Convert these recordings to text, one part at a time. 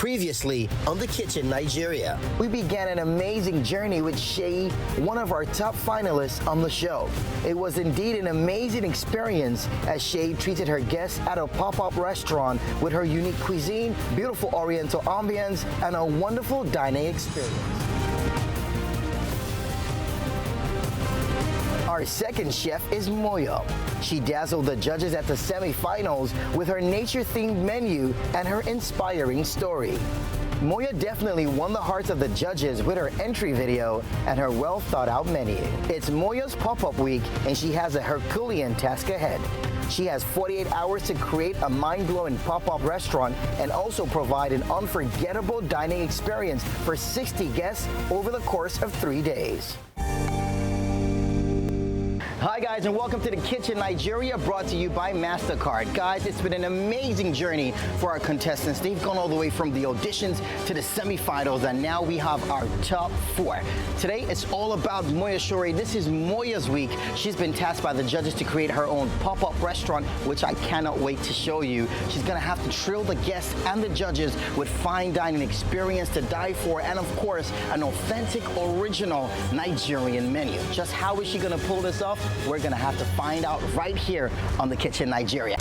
Previously on The Kitchen Nigeria. We began an amazing journey with Shay, one of our top finalists on the show. It was indeed an amazing experience as Shay treated her guests at a pop-up restaurant with her unique cuisine, beautiful oriental ambience, and a wonderful dining experience. Our second chef is Moyo. She dazzled the judges at the semi-finals with her nature-themed menu and her inspiring story. Moyo definitely won the hearts of the judges with her entry video and her well-thought-out menu. It's Moyo's pop-up week, and she has a Herculean task ahead. She has 48 hours to create a mind-blowing pop-up restaurant and also provide an unforgettable dining experience for 60 guests over the course of 3 days. Hi guys, and welcome to The Kitchen Nigeria, brought to you by Mastercard. Guys, it's been an amazing journey for our contestants. They've gone all the way from the auditions to the semifinals, and now we have our top 4. Today, it's all about Moyo Shore. This is Moyo's week. She's been tasked by the judges to create her own pop-up restaurant, which I cannot wait to show you. She's gonna have to thrill the guests and the judges with fine dining experience to die for, and of course, an authentic, original Nigerian menu. Just how is she gonna pull this off? We're gonna have to find out right here on The Kitchen Nigeria.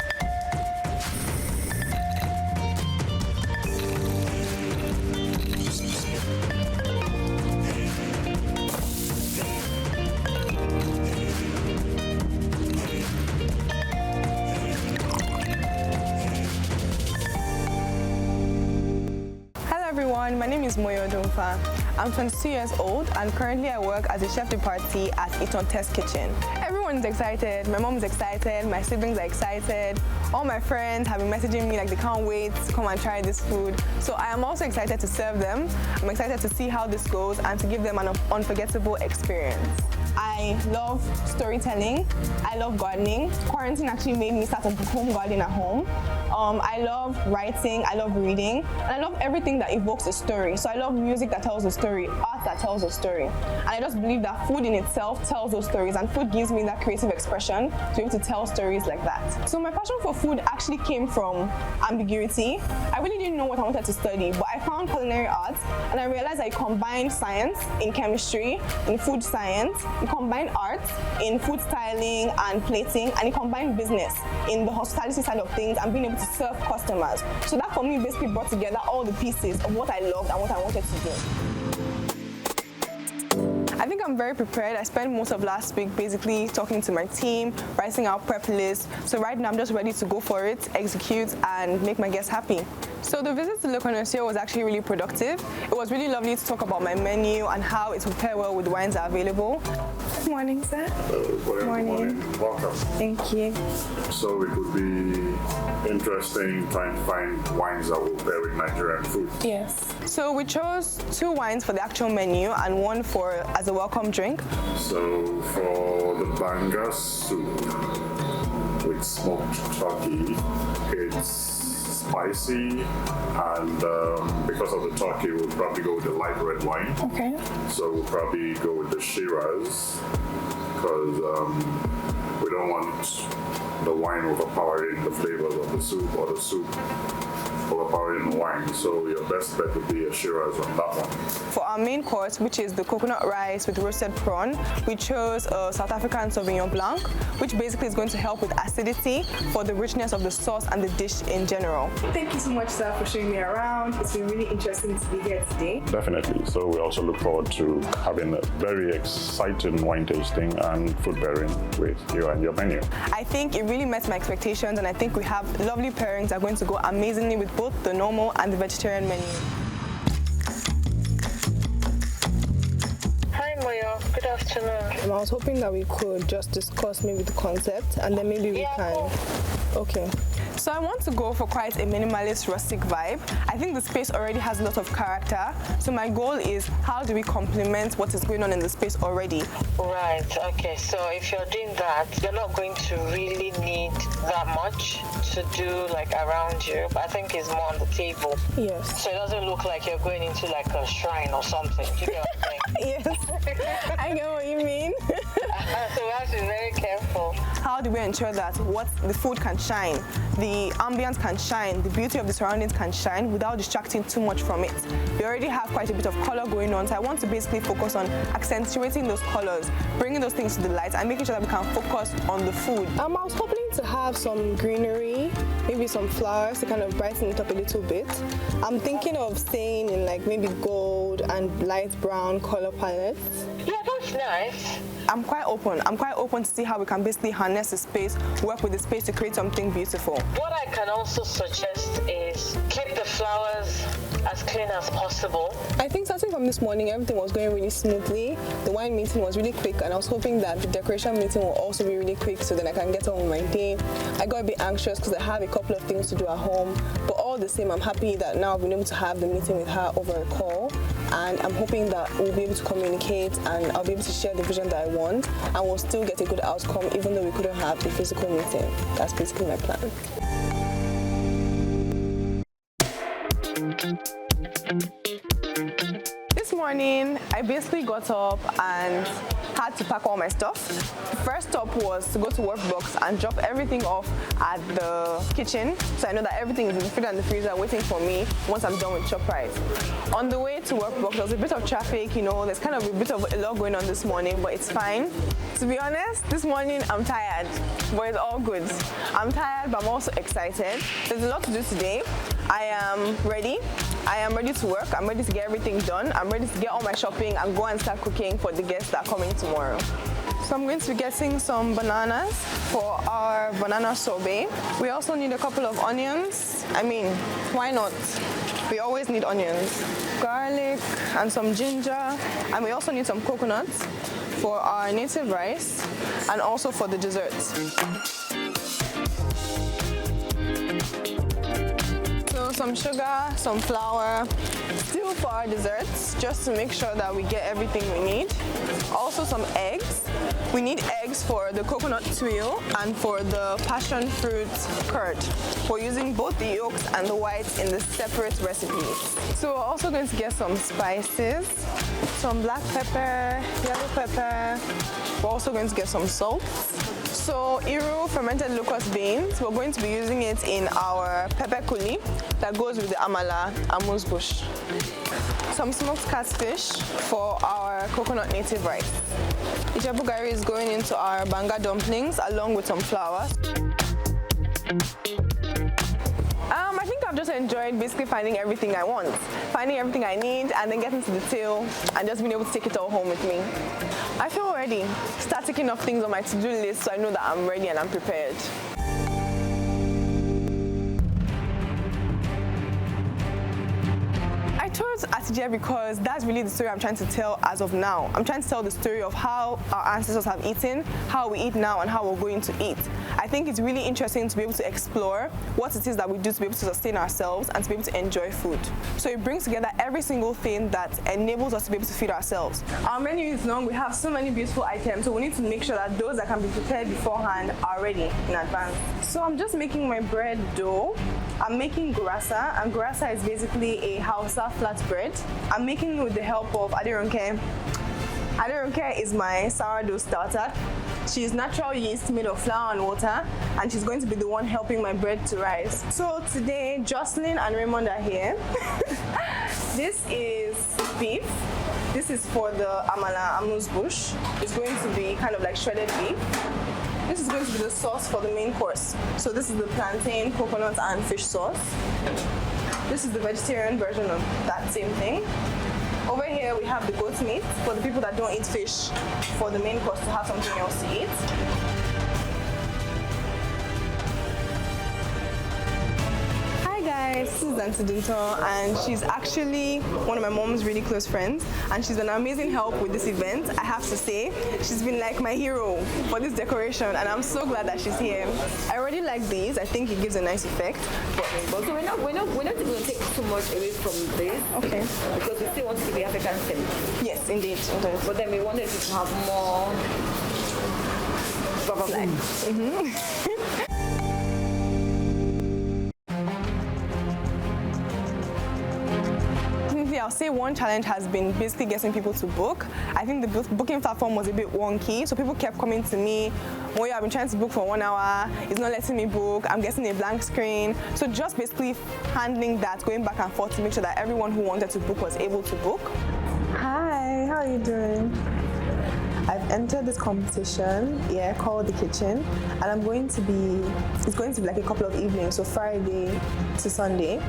Hello everyone, my name is Moyo Odunfa. I'm 22 years old and currently I work as a chef de partie at Eton Test Kitchen. Everyone's excited, my mom's excited, my siblings are excited, all my friends have been messaging me like they can't wait to come and try this food. So I am also excited to serve them. I'm excited to see how this goes and to give them an unforgettable experience. I love storytelling, I love gardening. Quarantine actually made me start a home garden at home. I love writing, I love reading, and I love everything that evokes a story. So I love music that tells a story, art that tells a story. And I just believe that food in itself tells those stories, and food gives me that creative expression to be able to tell stories like that. So my passion for food actually came from ambiguity. I really didn't know what I wanted to study, but I found culinary arts, and I realized I combined science in chemistry, in food science, you combine art in food styling and plating, and you combine business in the hospitality side of things and being able to serve customers. So that for me basically brought together all the pieces of what I loved and what I wanted to do. I think I'm very prepared. I spent most of last week basically talking to my team, writing out prep lists. So right now I'm just ready to go for it, execute, and make my guests happy. So the visit to Le Connoisseur was actually really productive. It was really lovely to talk about my menu and how it's prepared well with wines that are available. Good morning, sir. Good morning. Welcome. Thank you. So it would be interesting trying to find wines that will pair with Nigerian food. Yes. So we chose 2 wines for the actual menu and 1 for as a welcome drink. So for the banga soup with smoked turkey, it's spicy, and because of the turkey, we'll probably go with the light red wine. Okay. So we'll probably go with the Shiraz, because we don't want the wine overpowering the flavors of the soup, or the soup overpowering the wine. So your best bet would be a Shiraz on that one. For our main course, which is the coconut rice with roasted prawn, we chose a South African Sauvignon Blanc, which basically is going to help with acidity for the richness of the sauce and the dish in general. Thank you so much, sir, for showing me around. It's been really interesting to be here today. Definitely. So we also look forward to having a very exciting wine tasting and food pairing with you and your menu. I think it really met my expectations, and I think we have lovely pairings that are going to go amazingly with both the normal and the vegetarian menu. Hi Moyo, good afternoon. I was hoping that we could just discuss maybe the concept, and then maybe we can... Okay. So I want to go for quite a minimalist, rustic vibe. I think the space already has a lot of character. So my goal is, how do we complement what is going on in the space already? Right, okay. So if you're doing that, you're not going to really need that much to do like around you. But I think it's more on the table. Yes. So it doesn't look like you're going into like a shrine or something. You get what I'm saying? Yes. I get what you mean. So we have to be very careful. How do we ensure that what the food can shine? the ambience can shine, the beauty of the surroundings can shine without distracting too much from it. We already have quite a bit of color going on, so I want to basically focus on accentuating those colors, bringing those things to the light, and making sure that we can focus on the food. I was hoping to have some greenery, maybe some flowers to kind of brighten it up a little bit. I'm thinking of staying in like maybe gold and light brown color palettes. Yeah, that's nice. I'm quite open to see how we can basically harness the space, work with the space to create something beautiful. What I can also suggest is keep the flowers as clean as possible. I think starting from this morning, everything was going really smoothly. The wine meeting was really quick, and I was hoping that the decoration meeting will also be really quick so then I can get on with my day. I got a bit anxious because I have a couple of things to do at home, but all the same, I'm happy that now I've been able to have the meeting with her over a call, and I'm hoping that we'll be able to communicate and I'll be able to share the vision that I want, and we'll still get a good outcome even though we couldn't have the physical meeting. That's basically my plan. This morning, I basically got up and had to pack all my stuff. The first stop was to go to Workbox and drop everything off at the kitchen, so I know that everything is in the fridge and the freezer waiting for me once I'm done with ShopRite. On the way to Workbox, there was a bit of traffic, you know, there's kind of a bit of a lot going on this morning, but it's fine. To be honest, this morning I'm tired, but it's all good. I'm tired, but I'm also excited. There's a lot to do today. I am ready. I am ready to work. I'm ready to get everything done. I'm ready to get all my shopping and go and start cooking for the guests that are coming tomorrow. So I'm going to be getting some bananas for our banana sorbet. We also need a couple of onions. I mean, why not? We always need onions. Garlic and some ginger. And we also need some coconuts for our native rice and also for the desserts. Some sugar, some flour, still for our desserts, just to make sure that we get everything we need. Also some eggs. We need eggs for the coconut tuile and for the passion fruit curd. We're using both the yolks and the whites in the separate recipes. So we're also going to get some spices, some black pepper, yellow pepper. We're also going to get some salt. So Iru fermented locust beans, we're going to be using it in our pepper kuli that goes with the amala amuse bush. Some smoked catfish for our coconut native rice. Ijebu gari is going into our banga dumplings along with some flour. I think I've just enjoyed basically finding everything I want, finding everything I need, and then getting to the till and just being able to take it all home with me. I feel ready. Start ticking off things on my to-do list so I know that I'm ready and I'm prepared. I chose Atije because that's really the story I'm trying to tell as of now. I'm trying to tell the story of how our ancestors have eaten, how we eat now, and how we're going to eat. I think it's really interesting to be able to explore what it is that we do to be able to sustain ourselves and to be able to enjoy food. So it brings together every single thing that enables us to be able to feed ourselves. Our menu is long. We have so many beautiful items, so we need to make sure that those that can be prepared beforehand are ready in advance. So I'm just making my bread dough. I'm making gurasa, and gurasa is basically a Hausa flatbread. I'm making it with the help of Aderonke. Aderonke is my sourdough starter. She's natural yeast made of flour and water, and she's going to be the one helping my bread to rise. So today, Jocelyn and Raymond are here. This is beef. This is for the amala amuse bush. It's going to be kind of like shredded beef. This is going to be the sauce for the main course. So this is the plantain, coconut, and fish sauce. This is the vegetarian version of that same thing. Over here we have the goat meat for the people that don't eat fish, for the main course to have something else to eat. Hi guys, this is Auntie Dinto, and she's actually one of my mom's really close friends, and she's been an amazing help with this event. I have to say, she's been like my hero for this decoration, and I'm so glad that she's here. I already like these. I think it gives a nice effect. But so we're not going to take too much away from this. Okay. Because we still want to keep the African theme. Yes, indeed. But then we wanted to have more butterfly. I'll say one challenge has been basically getting people to book. I think the booking platform was a bit wonky, so people kept coming to me, Moyo, I've been trying to book for 1 hour, it's not letting me book, I'm getting a blank screen. So just basically handling that, going back and forth to make sure that everyone who wanted to book was able to book. Hi, how are you doing? I've entered this competition, called The Kitchen, and it's going to be like a couple of evenings, so Friday to Sunday.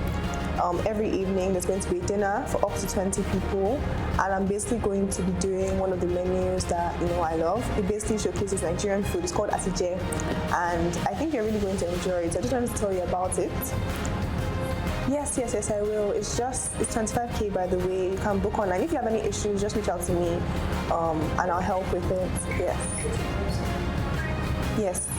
Every evening there's going to be dinner for up to 20 people, and I'm basically going to be doing one of the menus that I love. It basically showcases Nigerian food. It's called Atije, and I think you're really going to enjoy it. So I just wanted to tell you about it. Yes, I will. It's 25K, by the way. You can book online. If you have any issues, just reach out to me, and I'll help with it. Yes.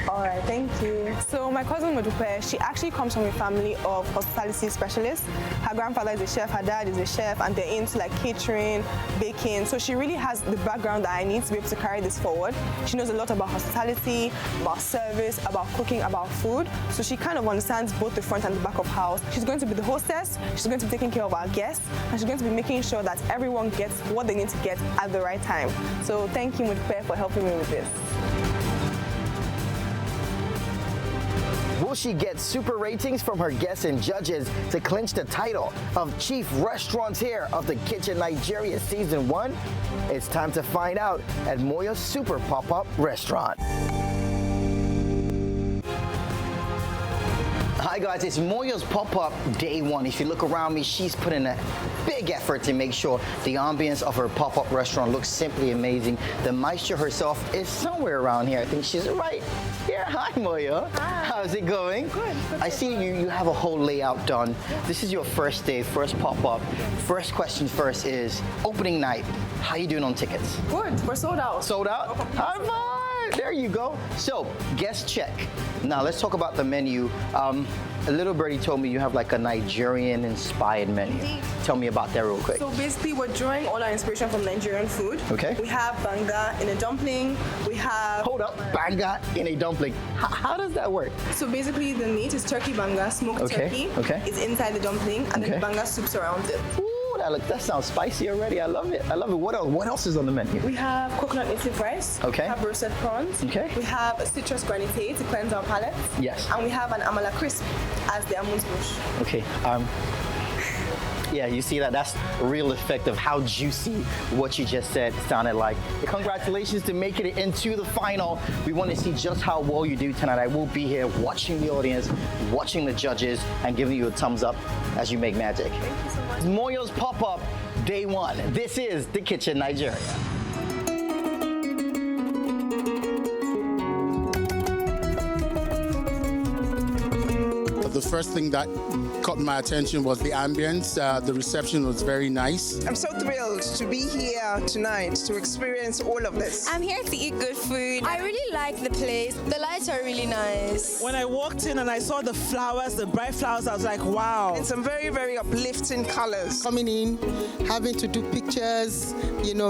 All right, thank you. So my cousin Modupe, she actually comes from a family of hospitality specialists. Her grandfather is a chef, her dad is a chef, and they're into like catering, baking. So she really has the background that I need to be able to carry this forward. She knows a lot about hospitality, about service, about cooking, about food. So she kind of understands both the front and the back of house. She's going to be the hostess, she's going to be taking care of our guests, and she's going to be making sure that everyone gets what they need to get at the right time. So thank you, Modupe, for helping me with this. Will she get super ratings from her guests and judges to clinch the title of Chief Restaurateur of the Kitchen Nigeria Season 1? It's time to find out at Moyo's Super Pop-Up Restaurant. Hi guys, it's Moyo's Pop-Up Day 1. If you look around me, she's put in a big effort to make sure the ambience of her pop-up restaurant looks simply amazing. The maestro herself is somewhere around here. I think she's right here. Hi Moyo. Hi. How's it going? Good. I see you have a whole layout done. This is your first day, first pop-up. First question first is, opening night, how you doing on tickets? Good, we're sold out. Sold out? High five! There you go. So, guest check. Now, let's talk about the menu. A little birdie told me you have like a Nigerian-inspired menu. Indeed. Tell me about that real quick. So basically, we're drawing all our inspiration from Nigerian food. Okay. We have banga in a dumpling. We have... Hold up, banga in a dumpling. How does that work? So basically, the meat is turkey banga, smoked turkey. Okay. It's inside the dumpling, and then Okay. the banga soup surrounds it. Ooh, that sounds spicy already. I love it. I love it. What else? What else is on the menu? We have coconut native rice. Okay. We have roasted prawns. Okay. We have a citrus granite to cleanse our palate. Yes. And we have an amala crisp as the amuse bouche. Okay. Yeah, you see that? That's real effect of how juicy what you just said sounded like. Congratulations to making it into the final. We want to see just how well you do tonight. I will be here watching the audience, watching the judges, and giving you a thumbs up as you make magic. Thank you so much. Moyo's Pop-Up Day 1. This is The Kitchen Nigeria. The first thing that caught my attention was the ambience. The reception was very nice. I'm so thrilled to be here tonight to experience all of this. I'm here to eat good food. I really like the place. The lights are really nice. When I walked in and I saw the flowers, the bright flowers, I was like, wow. And some very, very uplifting colors. Coming in, having to do pictures,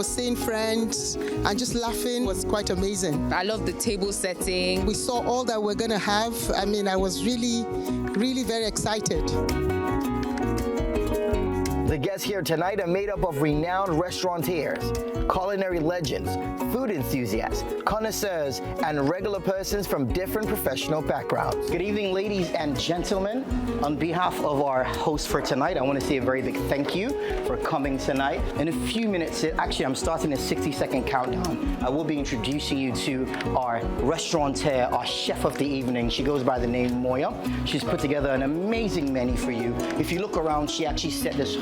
seeing friends, and just laughing was quite amazing. I love the table setting. We saw all that we're going to have. I mean, I was really very excited. The guests here tonight are made up of renowned restaurateurs, culinary legends, food enthusiasts, connoisseurs, and regular persons from different professional backgrounds. Good evening, ladies and gentlemen. On behalf of our host for tonight, I want to say a very big thank you for coming tonight. In a few minutes, actually, I'm starting a 60-second countdown. I will be introducing you to our restaurateur, our chef of the evening. She goes by the name Moyo. She's put together an amazing menu for you. If you look around, she actually set this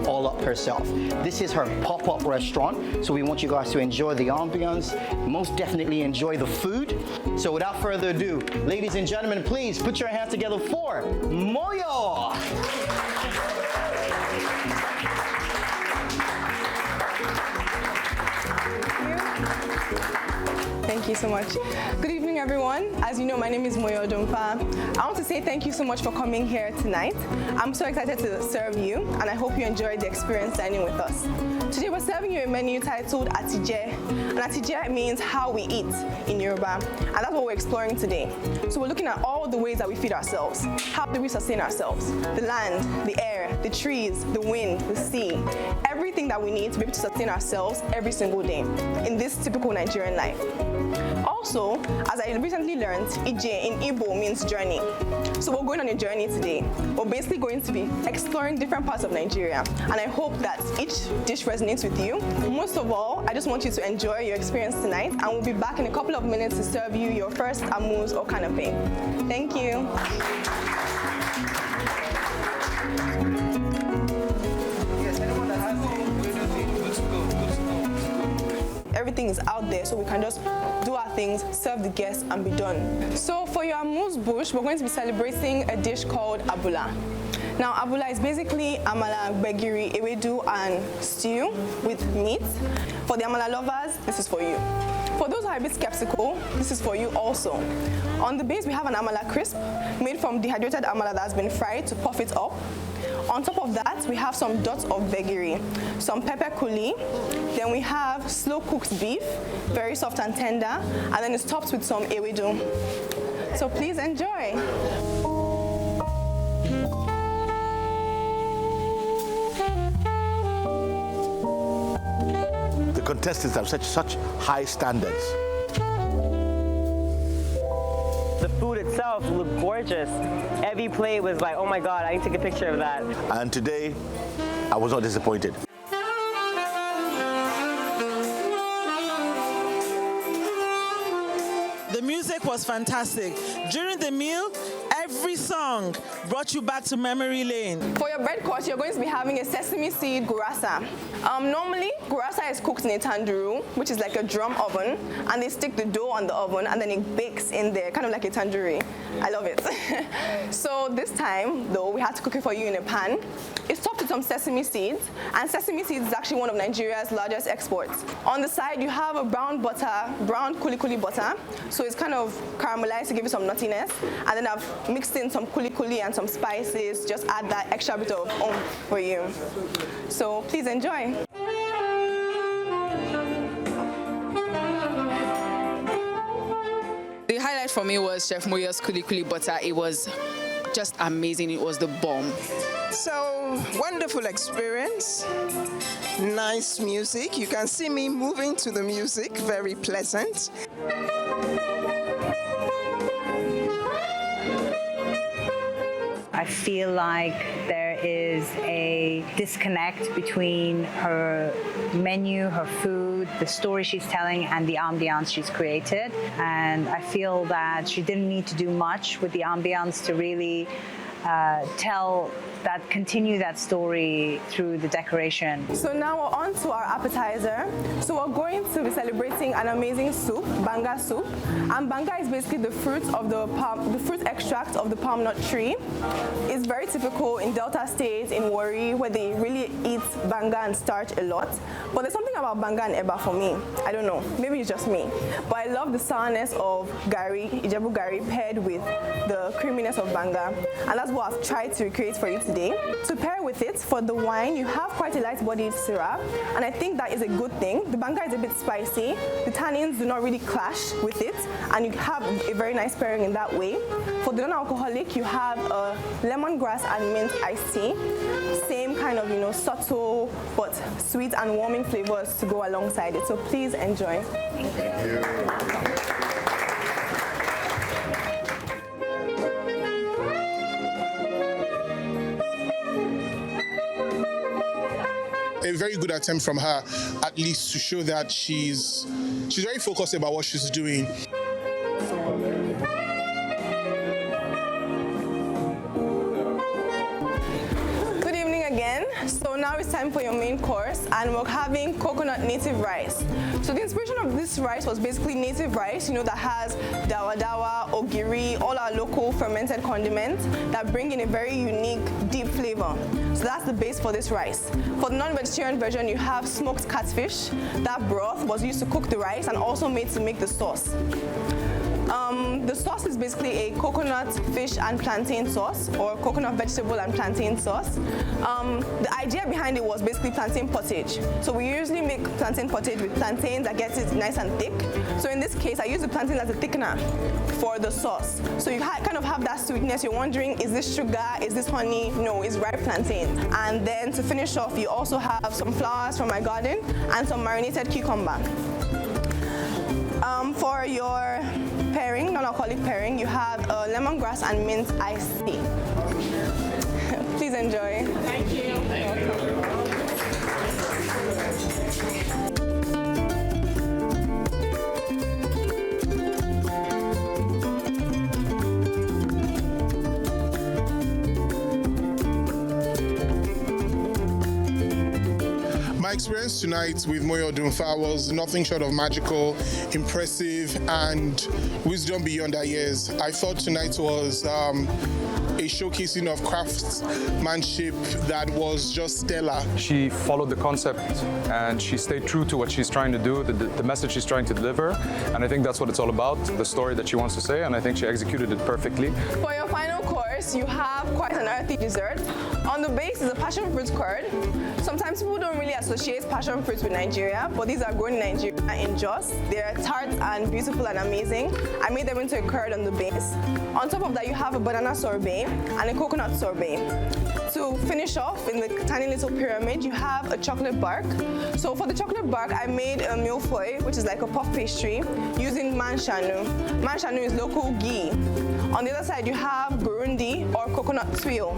all up herself. This is her pop-up restaurant, so we want you guys to enjoy the ambience, most definitely enjoy the food. So without further ado, ladies and gentlemen, please put your hands together for Moyo! Thank Thank you so much. Good evening, everyone. As you know, my name is Moyo Odunfa. I want to say thank you so much for coming here tonight. I'm so excited to serve you, and I hope you enjoyed the experience dining with us. Today, we're serving you a menu titled Atije. And Atije means how we eat in Yoruba, and that's what we're exploring today. So we're looking at all the ways that we feed ourselves. How do we sustain ourselves? The land, the air, the trees, the wind, the sea, everything that we need to be able to sustain ourselves every single day in this typical Nigerian life. Also, as I recently learned, Ije in Igbo means journey. So we're going on a journey today. We're basically going to be exploring different parts of Nigeria, and I hope that each dish resonates with you. Most of all, I just want you to enjoy your experience tonight, and we'll be back in a couple of minutes to serve you your first amuse or canapé. Thank you. Everything is out there, so we can just do our things, serve the guests, and be done. So for your amuse bouche, we're going to be celebrating a dish called abula. Now, abula is basically amala, gbegiri, ewedu, and stew with meat. For the amala lovers, this is for you. For those who are a bit skeptical, this is for you also. On the base, we have an amala crisp made from dehydrated amala that has been fried to puff it up. On top of that, we have some dots of gbegiri, some pepper kuli, then we have slow-cooked beef, very soft and tender, and then it's topped with some ewedu. So please enjoy. The contestants have such high standards. The food itself looked gorgeous. Every plate was like, oh my God, I need to take a picture of that. And today, I was not disappointed. The music was fantastic. During the meal, every song brought you back to memory lane. For your bread course, you're going to be having a sesame seed gurasa. Normally, gurasa is cooked in a tandoori, which is like a drum oven, and they stick the dough on the oven, and then it bakes in there, kind of like a tandoori. I love it. So this time, though, we had to cook it for you in a pan. It's topped with some sesame seeds, and sesame seeds is actually one of Nigeria's largest exports. On the side, you have a brown kuli butter, so it's kind of caramelized to give it some nuttiness, and then I've mixed in some kuli and some spices, just add that extra bit of oomph for you. So please enjoy. The highlight for me was Chef Moyo's kuli butter. It was just amazing. It was the bomb. So, wonderful experience. Nice music. You can see me moving to the music. Very pleasant. I feel like there is a disconnect between her menu, her food, the story she's telling, and the ambiance she's created. And I feel that she didn't need to do much with the ambiance to really continue that story through the decoration. So now we're on to our appetizer. So we're going to be celebrating an amazing soup, banga soup. And banga is basically the fruit extract of the palm nut tree. It's very typical in Delta States, in Warri, where they really eat banga and starch a lot. But there's something about banga and eba for me. I don't know, maybe it's just me. But I love the sourness of gari, Ijebu gari, paired with the creaminess of banga. And that's what I've tried to recreate for you today. To pair with it, for the wine, you have quite a light-bodied syrup, and I think that is a good thing. The banga is a bit spicy. The tannins do not really clash with it, and you have a very nice pairing in that way. For the non-alcoholic, you have a lemongrass and mint iced tea. Same kind of, subtle but sweet and warming flavors to go alongside it. So please enjoy. Thank you. A very good attempt from her, at least to show that she's very focused about what she's doing. Good evening again. So now it's time for your main course, and we're having coconut native rice. So the inspiration of this rice was basically native rice, that has dawa dawa, ogiri, all our local fermented condiments that bring in a very unique, deep flavor. So that's the base for this rice. For the non-vegetarian version, you have smoked catfish. That broth was used to cook the rice and also made to make the sauce. The sauce is basically a coconut, fish, and plantain sauce, or coconut, vegetable, and plantain sauce. The idea behind it was basically plantain pottage. So we usually make plantain pottage with plantains that gets it nice and thick. So in this case, I use the plantain as a thickener for the sauce. So you kind of have that sweetness. You're wondering, is this sugar? Is this honey? No, it's ripe plantain. And then to finish off, you also have some flowers from my garden and some marinated cucumber. For your pairing, non-alcoholic pairing, you have lemongrass and mint iced tea. Please enjoy. Thank you. My experience tonight with Moyo Odunfa was nothing short of magical, impressive, and wisdom beyond our years. I thought tonight was a showcasing of craftsmanship that was just stellar. She followed the concept and she stayed true to what she's trying to do, the message she's trying to deliver, and I think that's what it's all about, the story that she wants to say, and I think she executed it perfectly. For your final course, you have quite an earthy dessert. On the base is a passion fruit curd. Sometimes people don't really associate passion fruits with Nigeria, but these are grown in Nigeria in Jos. They're tart and beautiful and amazing. I made them into a curd on the base. On top of that, you have a banana sorbet and a coconut sorbet. To finish off, in the tiny little pyramid, you have a chocolate bark. So for the chocolate bark, I made a millefeuille, which is like a puff pastry, using manshanu. Manshanu is local ghee. On the other side, you have burundi or coconut tuile,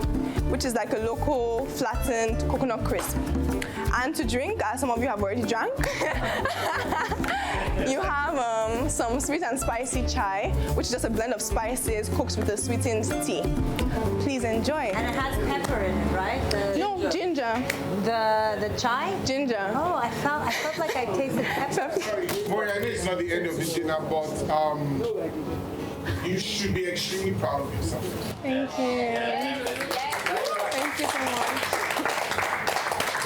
which is like a local flattened coconut crisp. And to drink, as some of you have already drank, you have some sweet and spicy chai, which is just a blend of spices cooked with a sweetened tea. Please enjoy. And it has pepper in it, right? No, ginger. The chai? Ginger. Oh, I felt like I tasted pepper. Boy, I know it's not the end of the dinner, but you should be extremely proud of yourself. Thank you. Thank you so much.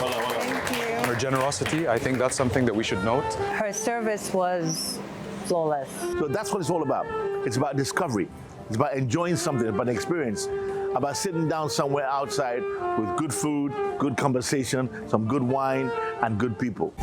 Thank you. Her generosity, I think that's something that we should note. Her service was flawless. So that's what it's all about. It's about discovery. It's about enjoying something, about an experience, about sitting down somewhere outside with good food, good conversation, some good wine, and good people.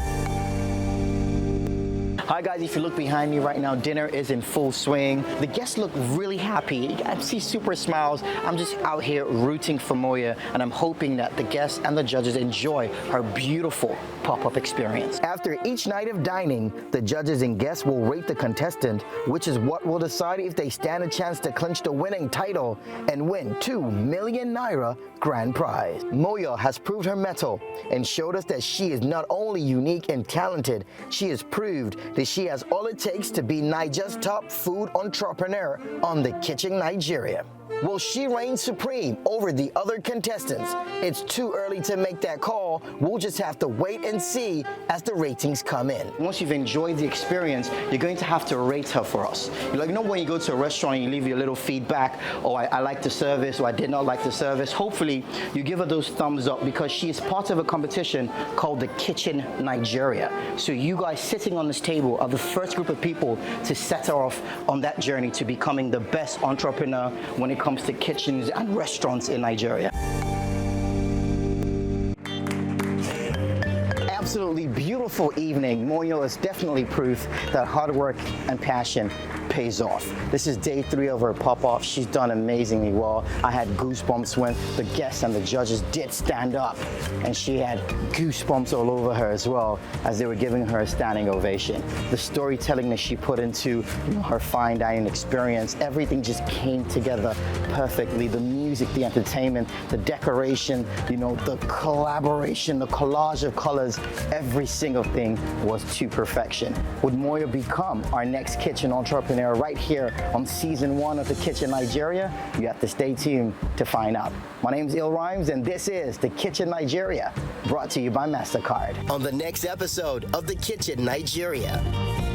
Hi guys, if you look behind me right now, dinner is in full swing. The guests look really happy. I see super smiles. I'm just out here rooting for Moya, and I'm hoping that the guests and the judges enjoy her beautiful pop-up experience. After each night of dining, the judges and guests will rate the contestant, which is what will decide if they stand a chance to clinch the winning title and win 2 million Naira grand prize. Moya has proved her mettle and showed us that she is not only unique and talented, she has proved that she has all it takes to be Nigeria's top food entrepreneur on The Kitchen Nigeria. Will she reign supreme over the other contestants? It's too early to make that call. We'll just have to wait and see as the ratings come in. Once you've enjoyed the experience, you're going to have to rate her for us. When you go to a restaurant and you leave your little feedback, I like the service, or I did not like the service. Hopefully, you give her those thumbs up, because she is part of a competition called The Kitchen Nigeria. So you guys sitting on this table are the first group of people to set her off on that journey to becoming the best entrepreneur when it comes to kitchens and restaurants in Nigeria. Absolutely beautiful evening. Moyo is definitely proof that hard work and passion pays off. This is day 3 of her pop-off. She's done amazingly well. I had goosebumps when the guests and the judges did stand up, and she had goosebumps all over her as well as they were giving her a standing ovation. The storytelling that she put into her fine dining experience, everything just came together perfectly. The music, the entertainment, the decoration, the collaboration, the collage of colors. every single thing was to perfection. Would Moyo become our next kitchen entrepreneur right here on season 1 of The Kitchen Nigeria? You have to stay tuned to find out. My name is Il Rhymes, and this is The Kitchen Nigeria, brought to you by Mastercard. On the next episode of The Kitchen Nigeria.